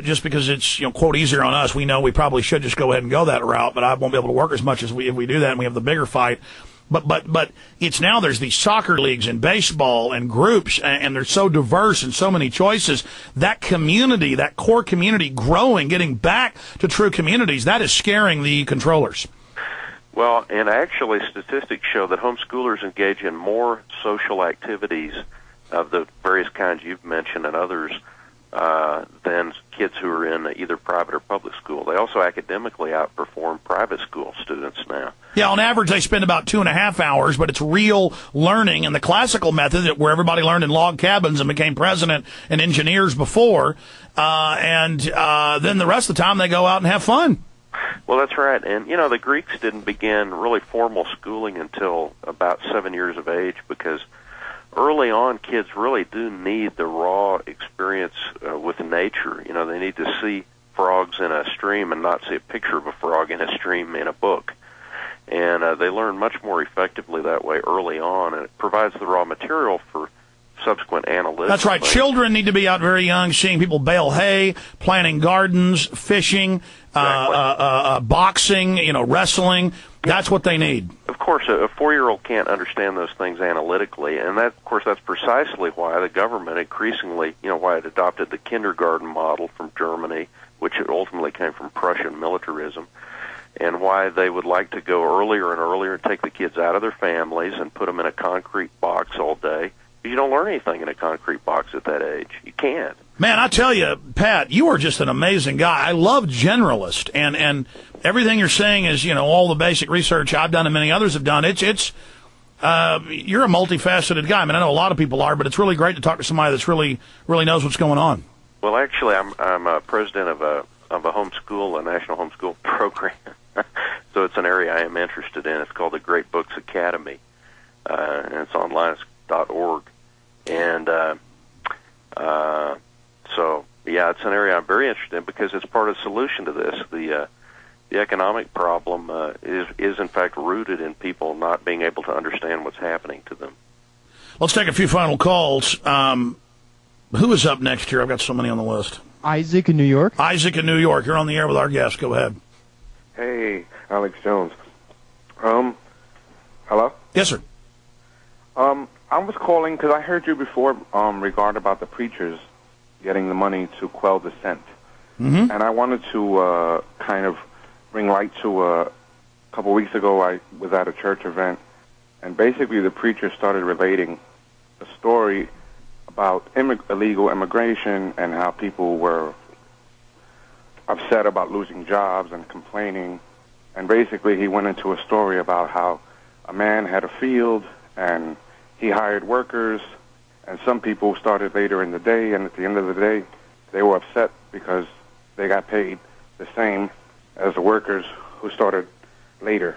just because it's, quote, easier on us. We know we probably should just go ahead and go that route, but I won't be able to work as much as if we do that and we have the bigger fight. But it's now there's these soccer leagues and baseball and groups, and they're so diverse and so many choices. That community, that core community growing, getting back to true communities, that is scaring the controllers. Well, and actually statistics show that homeschoolers engage in more social activities of the various kinds you've mentioned and others than kids who are in either private or public school. They also academically outperform private school students now. Yeah, on average they spend about 2.5 hours, but it's real learning in the classical method where everybody learned in log cabins and became president and engineers before, and then the rest of the time they go out and have fun. Well, that's right. And, the Greeks didn't begin really formal schooling until about 7 years of age because early on kids really do need the raw experience with nature. They need to see frogs in a stream and not see a picture of a frog in a stream in a book. And they learn much more effectively that way early on, and it provides the raw material for subsequent analytics. That's right. Children need to be out very young, seeing people bale hay, planting gardens, fishing, exactly. Boxing, wrestling. That's what they need. Of course, a 4-year-old can't understand those things analytically, and that, of course, that's precisely why the government increasingly, why it adopted the kindergarten model from Germany, which ultimately came from Prussian militarism, and why they would like to go earlier and earlier and take the kids out of their families and put them in a concrete box all day. You don't learn anything in a concrete box at that age. You can't. Man, I tell you, Pat, you are just an amazing guy. I love Generalist, and everything you're saying is, all the basic research I've done and many others have done. You're a multifaceted guy. I mean, I know a lot of people are, but it's really great to talk to somebody that's really knows what's going on. Well, actually, I'm president of a homeschool, a national homeschool program. So it's an area I am interested in. It's called the Great Books Academy, and it's online. It's .org. And so, yeah, it's an area I'm very interested in because it's part of the solution to this. The economic problem is in fact rooted in people not being able to understand what's happening to them. Let's take a few final calls. Who is up next here? I've got so many on the list. Isaac in New York. Isaac in New York. You're on the air with our guest. Go ahead. Hey, Alex Jones. Hello? Yes, sir. I was calling because I heard you before regarding about the preachers getting the money to quell dissent. Mm-hmm. And I wanted to kind of bring light to a couple weeks ago I was at a church event, and basically the preacher started relating a story about illegal immigration and how people were upset about losing jobs and complaining. And basically he went into a story about how a man had a field and he hired workers, and some people started later in the day, and at the end of the day, they were upset because they got paid the same as the workers who started later.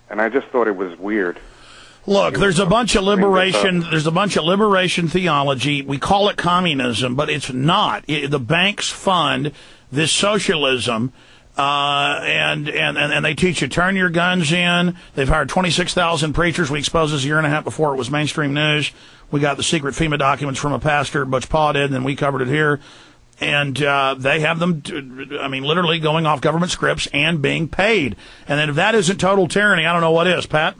And I just thought it was weird. Look, there's a bunch of liberation. There's a bunch of liberation theology. We call it communism, but it's not. The banks fund this socialism. And they teach you turn your guns in. They've hired 26,000 preachers. We exposed this a year and a half before it was mainstream news. We got the secret FEMA documents from a pastor, Butch Paul did, and then we covered it here. And they have them, literally going off government scripts and being paid. And then if that isn't total tyranny, I don't know what is, Pat.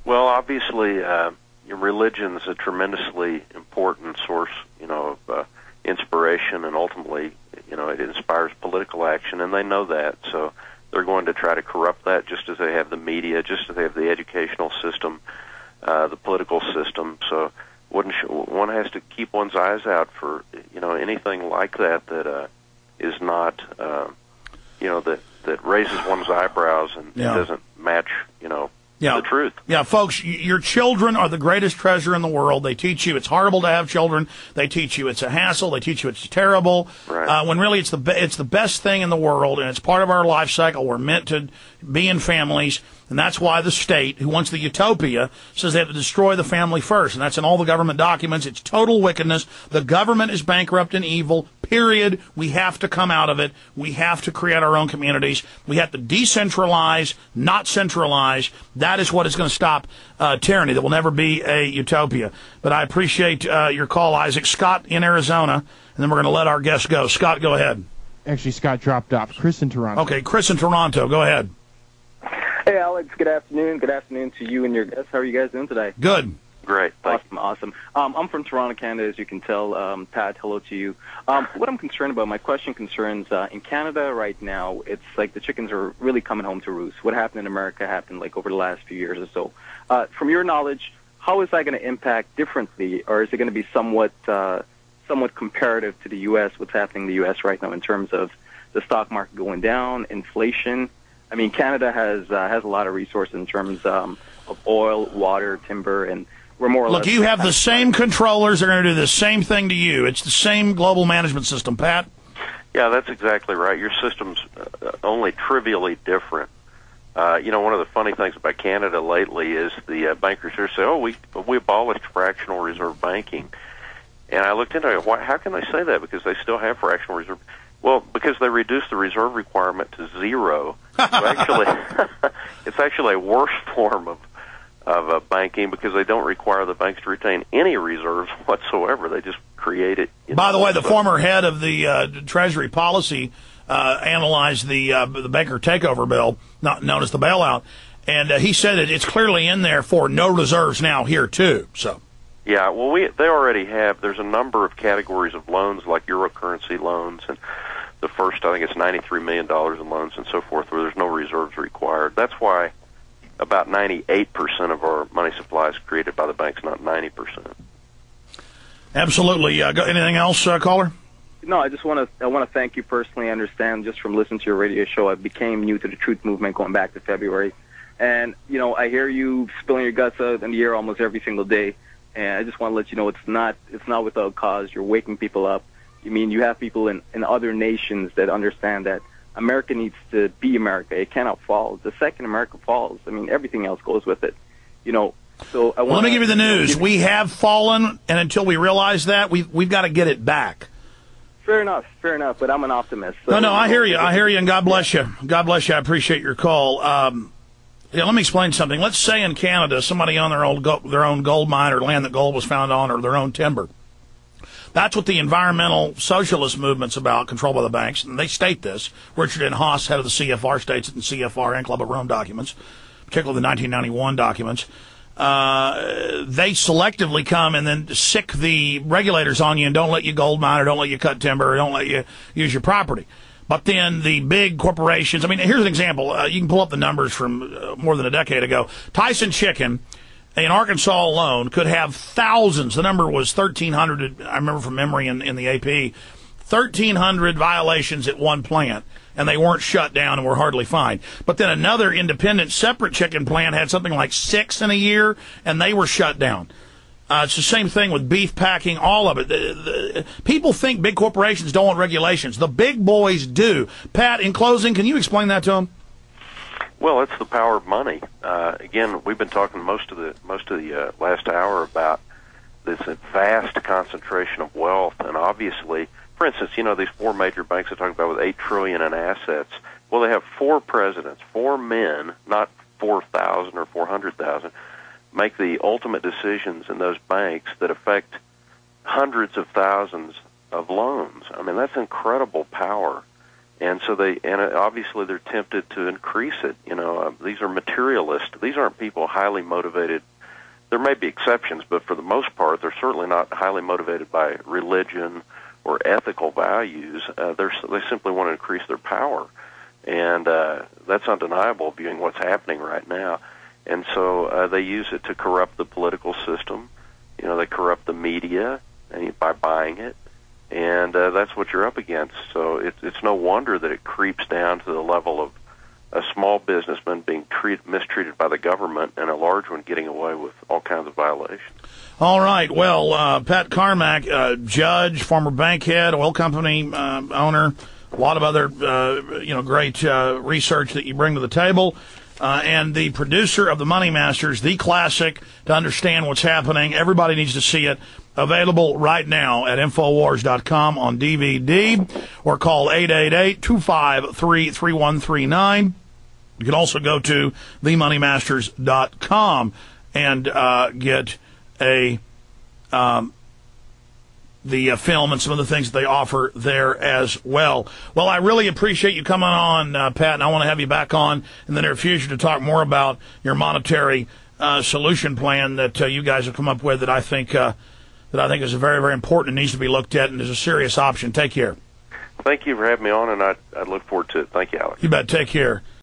Well, obviously, your religion is a tremendously important source, of inspiration, and ultimately, it inspires political action, and they know that. So they're going to try to corrupt that, just as they have the media, just as they have the educational system, the political system. So one has to keep one's eyes out for anything like that is not that raises one's eyebrows and doesn't match the truth. Yeah, folks, your children are the greatest treasure in the world. They teach you it's horrible to have children. They teach you it's a hassle. They teach you it's terrible. Right. When really it's the best thing in the world, and it's part of our life cycle. We're meant to be in families. And that's why the state, who wants the utopia, says they have to destroy the family first. And that's in all the government documents. It's total wickedness. The government is bankrupt and evil, period. We have to come out of it. We have to create our own communities. We have to decentralize, not centralize. That is what is going to stop tyranny. There will never be a utopia. But I appreciate your call, Isaac. Scott in Arizona, and then we're going to let our guest go. Scott, go ahead. Actually, Scott dropped off. Chris in Toronto. Okay, Chris in Toronto. Go ahead. Hey, Alex. Good afternoon. Good afternoon to you and your guests. How are you guys doing today? Good. Great. Awesome. I'm from Toronto, Canada, as you can tell. Pat, hello to you. What I'm concerned about, my question concerns, in Canada right now, it's like the chickens are really coming home to roost. What happened in America happened like over the last few years or so. From your knowledge, how is that going to impact differently, or is it going to be somewhat comparative to the U.S., what's happening in the U.S. right now in terms of the stock market going down, inflation? I mean, Canada has a lot of resources in terms of oil, water, timber, and we're more or less... Look, you have the same controllers. They're going to do the same thing to you. It's the same global management system. Pat? Yeah, that's exactly right. Your system's only trivially different. One of the funny things about Canada lately is the bankers here say, we abolished fractional reserve banking. And I looked into it. How can they say that? Because they still have fractional reserve. Well, because they reduced the reserve requirement to zero. So it's actually a worse form of banking because they don't require the banks to retain any reserves whatsoever. They just create it. By the way, the former head of the Treasury policy analyzed the banker takeover bill, known as the bailout, and he said it's clearly in there for no reserves now here too. So. Yeah, well, they already have. There's a number of categories of loans, like Euro currency loans, and the first, I think it's $93 million in loans and so forth, where there's no reserves required. That's why about 98% of our money supply is created by the banks, not 90%. Absolutely. Anything else, caller? No, I want to thank you personally. I understand just from listening to your radio show, I became new to the Truth Movement going back to February, and I hear you spilling your guts out in the air almost every single day. And I just want to let you know it's not without cause. You're waking people up. I mean, you have people in other nations that understand that America needs to be America. It cannot fall. The second America falls, I mean, everything else goes with it. So let me give you the news. We have fallen, and until we realize that, we've got to get it back. Fair enough. But I'm an optimist. So no, I hear you, and God bless you. God bless you. I appreciate your call. Let me explain something. Let's say in Canada, somebody on their own gold mine or land that gold was found on, or their own timber. That's what the environmental socialist movement's about, controlled by the banks, and they state this. Richard N. Haas, head of the CFR, states it in CFR and Club of Rome documents, particularly the 1991 documents. They selectively come and then sick the regulators on you and don't let you gold mine or don't let you cut timber or don't let you use your property. But then the big corporations, I mean, here's an example. You can pull up the numbers from more than a decade ago. Tyson Chicken in Arkansas alone could have thousands. The number was 1,300, I remember from memory in the AP, 1,300 violations at one plant, and they weren't shut down and were hardly fined. But then another independent, separate chicken plant had something like 6 in a year, and they were shut down. It's the same thing with beef packing, all of it. People think big corporations don't want regulations. The big boys do. Pat, in closing, can you explain that to them? Well, it's the power of money. Again, we've been talking most of the last hour about this vast concentration of wealth, and obviously, for instance, these 4 major banks I talked about with $8 trillion in assets. Well, they have 4 presidents, 4 men, not 4,000 or 400,000. Make the ultimate decisions in those banks that affect hundreds of thousands of loans. I mean, that's incredible power. And so obviously they're tempted to increase it. These are materialists. These aren't people highly motivated. There may be exceptions, but for the most part, they're certainly not highly motivated by religion or ethical values. They simply want to increase their power. And that's undeniable viewing what's happening right now. And so they use it to corrupt the political system. They corrupt the media by buying it. And that's what you're up against. So it's no wonder that it creeps down to the level of a small businessman being mistreated by the government and a large one getting away with all kinds of violations. All right. Well, Pat Carmack, judge, former bank head, oil company owner, a lot of other great research that you bring to the table. and the producer of the Money Masters, the classic to understand what's happening. Everybody needs to see it. Available right now at Infowars.com on DVD, or call 888-253-3139. You can also go to TheMoneyMasters.com and get the film and some of the things that they offer there as well. Well, I really appreciate you coming on, Pat, and I want to have you back on in the near future to talk more about your monetary solution plan that you guys have come up with that I think is very, very important and needs to be looked at and is a serious option. Take care. Thank you for having me on, and I look forward to it. Thank you, Alex. You bet. Take care.